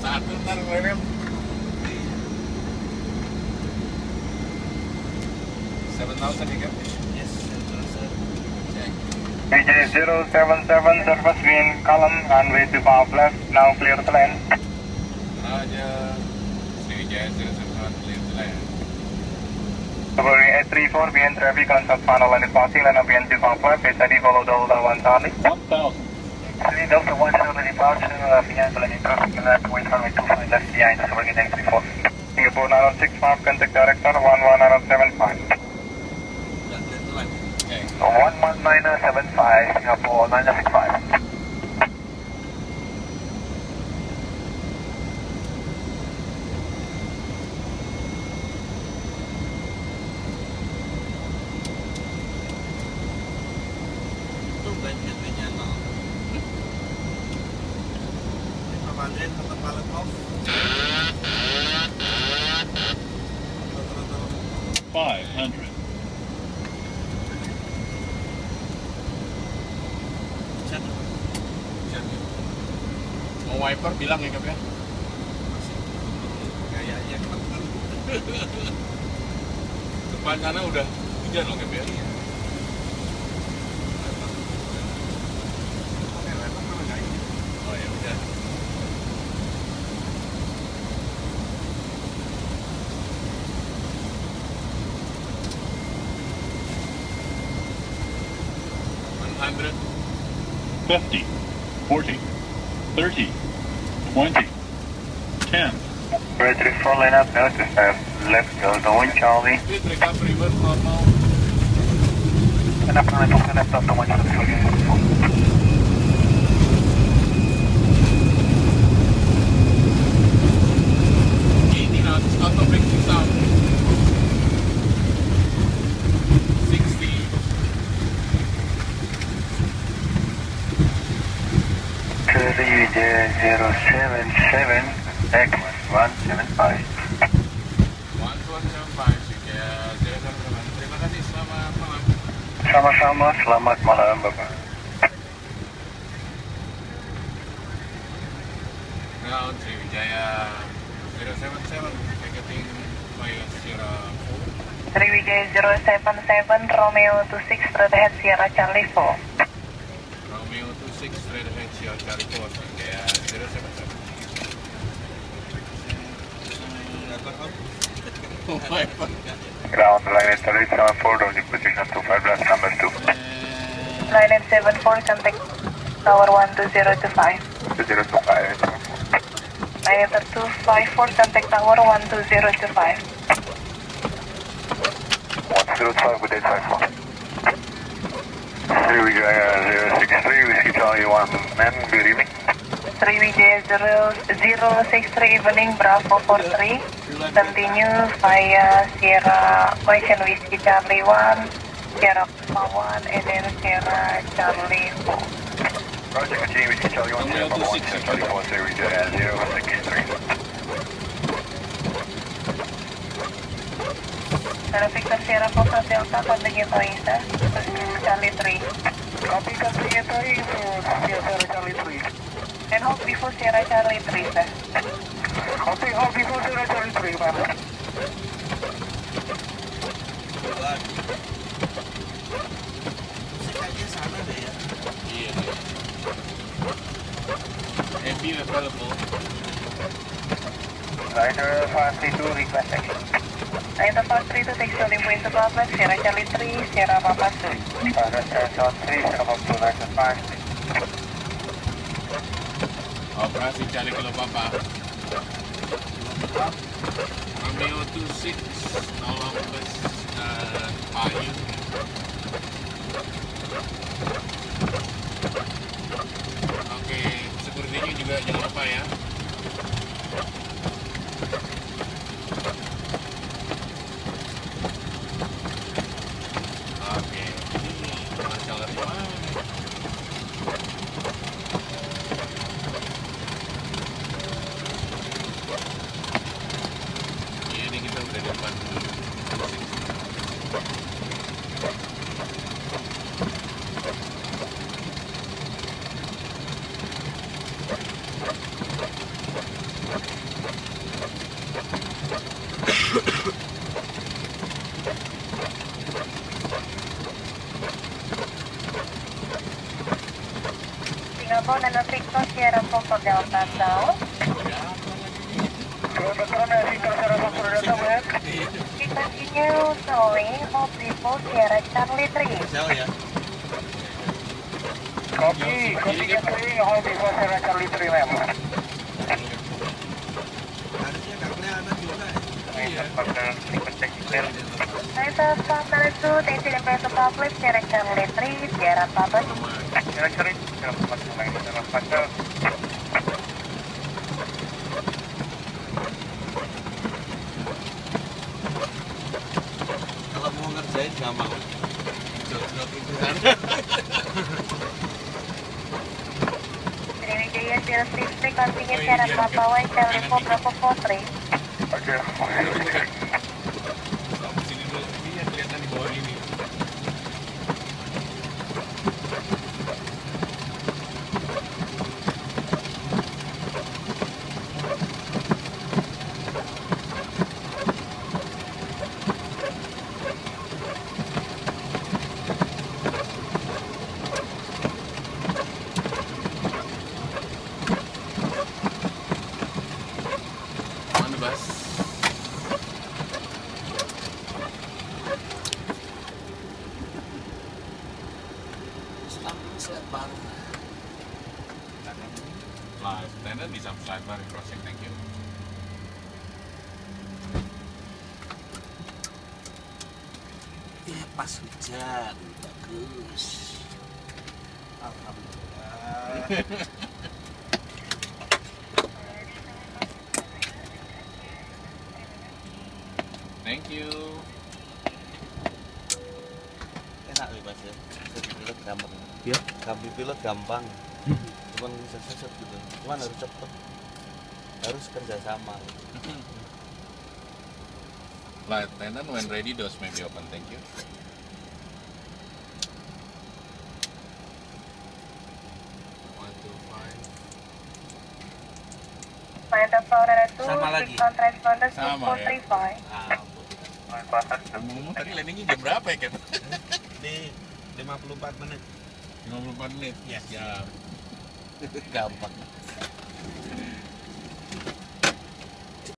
Satu ntar merem. 7,000 you got? Yes, 7,000. Check. DJ077 surface wind column runway 25 left, now clear to land. Roger. Sriwijaya 071 clear to land. Boeing 834 behind traffic on south panel and is passing line of behind 25 left, SID follow Delta 1 Charlie. 1,000. Delta 1 Charlie departure, behind landing traffic left, wait runway 25 left behind, Boeing 834. Singapore 9065, contact director 11075. Okay. 11975, Singapore 965. Itu budgetnya nol. 500 tetap pilot off. 500. Mau wiper bilang ya Kap ya? Kayaknya Depan sana udah hujan loh Kap ya? Oh ya udah. $100. 50, 40, 30, 20, 10. Ready for line up, now to have left Delta 1 Charlie. Speed recovery reverse normal. Kenapa Delta 1 Charlie? 80 knots, auto braking sound. 60. Sriwijaya 077, X1175. 1175 Sriwijaya 071. Terima kasih, selamat malam. Sama-sama, selamat malam Bapak. Ground Sriwijaya 077, ticketing via Sierra 4. Sriwijaya 077, Romeo 26, straight ahead Sierra Charlie 4. Romeo 26, straight ahead Sierra Charlie 4, Sriwijaya 077. Oh my God. Ground line 374, don't position 25 left, number 2. Line 74, contact tower 12025. 2025. Line 254, contact tower 12025. 105 with 854. Sriwijaya 063, Whiskey Charlie 1 man, good evening. Sriwijaya 063, evening, Bravo 43. Continue via Sierra Ocean Whiskey Charlie 1, Sierra Papa 1, and then Sierra Charlie 4. Roger, continue Whiskey Charlie 1, Romeo Sierra 1, 26, Charlie 4, Sriwijaya 063. Sierra Victor Sierra Fox Delta, contact Etoisa, Charlie 3. Copy, country Etoisa, Sierra Charlie 3. And hold before Sierra Charlie 3, sir. Copy, hold before Sierra Charlie 3, ma'am. Musiknya sana deh ya. Iya. Heavy available. Rider 532, request action. Line 432, take Charlie Point to Cockpit, Sierra Charlie 3, Sierra Papa 2. Rider 773, Sierra Papa 2, Rider 5. Operasi cari kalau papa. Romeo 26, tolong bus Payu. Oke, security-nya juga jangan lupa ya. Oke, ini masalah di mana? Ini kita udah di depan. Delta down. We continue following hold people Sierra Charlie 3. Jauh ya. Copy, continuing hold before Sierra Charlie 3, ma'am. Harusnya nggak kelihatan juga. Delta Standard 2, taxi number to public Sierra Charlie 3, Sierra Papa. Sierra Charlie, Kalau mau ngerjain gampang. Jauh-jauh itu kan. Sriwijaya 063, continue Sierra Papa, White Charlie 4, Bravo 43. Oke. Kamu sini dulu. Ini yang kelihatan di bawah ini. Mana bas? Selempar. Live. Tender bisa slide bar crossing. Thank you. Pas hujan, bagus. Alhamdulillah. Thank you. Enak nih Mas ya. Jadi pilot gampang. Ya. Kami pilot gampang. Cuman bisa seset gitu. Cuman harus cepet. Harus kerjasama. Flight attendant, when ready, doors may be open. Thank you. Delta Standard 2, Sama lagi. respond responders Sama, ya. 2435. Ngomong tadi landingnya jam berapa ya, Ken? Di 54 menit. 54 menit. Yes. Siap. Gampang.